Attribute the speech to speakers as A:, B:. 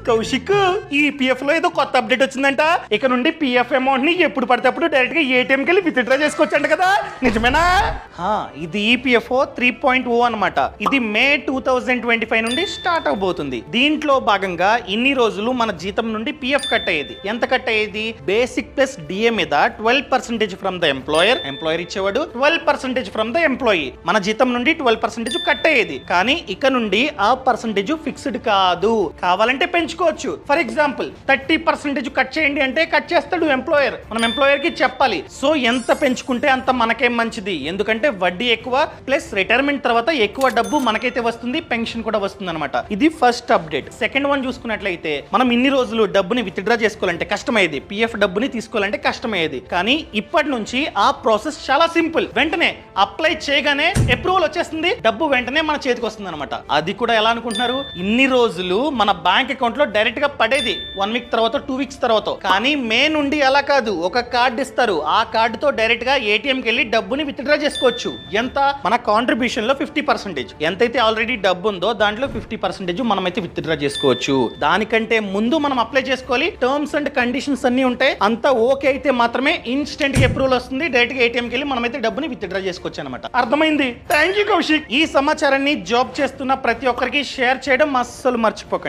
A: Kaushik EPF లో ఏదో కొత్త అప్డేట్ వచ్చిందంట. ఇక నుండి పిఎఫ్ అమౌంట్ ని ఎప్పుడు పడితే అప్పుడు డైరెక్ట్ గా ఏటీఎం కి వెళ్ళి విత్డ్రా చేసుకోవచ్చంట కదా, నిజమేనా? ఇది ఈపీఎఫ్ఓ 3.0 అన్నమాట. ఇది మే 2025 నుండి స్టార్ట్ అవబోతుంది. దీంట్లో భాగంగా ఇన్ని రోజులు మన జీతం నుండి పిఎఫ్ కట్ అయ్యేది. ఎంత కట్ అయ్యేది? బేసిక్ ప్లస్ డిఏ మీద 12% ఫ్రమ్ ద ఎంప్లాయర్ ఇచ్చేవాడు, 12% ఫ్రమ్ ద ఎంప్లాయీ. మన జీతం నుండి 12% కట్ అయ్యేది. కానీ ఇక నుండి ఆ పర్సంటేజ్ ఫిక్స్డ్ కాదు, కావాలంటే పెంచుకోవచ్చు. ఫర్ ఎగ్జాంపుల్ 30% కట్ చేయండి అంటే కట్ చేస్తాడు ఎంప్లాయర్. మనం ఎంప్లాయర్ కి చెప్పాలి. సో ఎంత పెంచుకుంటే అంత మనకేం మంచిది, ఎందుకంటే వడ్డీ ఎక్కువ ప్లస్ రిటైర్మెంట్ తర్వాత ఎక్కువ డబ్బు మనకైతే వస్తుంది, పెన్షన్ కూడా వస్తుంది అనమాట. ఇది ఫస్ట్ అప్డేట్. సెకండ్ వన్ చూసుకున్నట్లయితే మనం ఇన్ని రోజులు డబ్బుని విత్డ్రా చేసుకోవాలంటే కష్టమయ్యేది, పిఎఫ్ డబ్బుని తీసుకోవాలంటే కష్టమయ్యేది. కానీ ఇప్పటి నుంచి ఆ ప్రాసెస్ చాలా సింపుల్. వెంటనే అప్లై చేయగానే అప్రూవల్ వచ్చేస్తుంది, డబ్బు వెంటనే మన చేతికి వస్తుంది అనమాట. అది కూడా ఎలా అనుకుంటున్నారు? ఇన్ని రోజులు మన బ్యాంక్ అకౌంట్ లో డైరెక్ట్ గా పడేది 1 వీక్ తర్వాత 2 వీక్స్ తర్వాత. కానీ మే నుండి అలా కాదు, ఒక కార్డు ఇస్తారు. ఆ కార్డుతో డైరెక్ట్ గా ఏటీఎం కి వెళ్ళి డబ్బుని విత్డ్రా చేసుకోవచ్చు. ఎంత? మన కాంట్రిబ్యూషన్ లో 50%, ఎంతైతే ఆల్రెడీ డబ్బు ఉందో దాంట్లో 50% మనమైతే విత్డ్రా చేసుకోవచ్చు. దానికంటే ముందు మనం అప్లై చేసుకోవాలి, టర్మ్స్ అండ్ కండిషన్స్ అన్ని ఉంటాయి. అంతా ఓకే అయితే మాత్రమే ఇన్స్టెంట్ గా అప్రూవల్ వస్తుంది, డైరెక్ట్ గా ఏటీఎం కి వెళ్ళి మనమైతే డబ్బుని విత్డ్రా చేసుకోవచ్చు అనమాట. అర్థమైంది? Thank you Kaushik. ఈ సమాచారాన్ని జాబ్ చేస్తున్న ప్రతి ఒక్కరికి షేర్ చేయడం అస్సలు మర్చిపోకండి.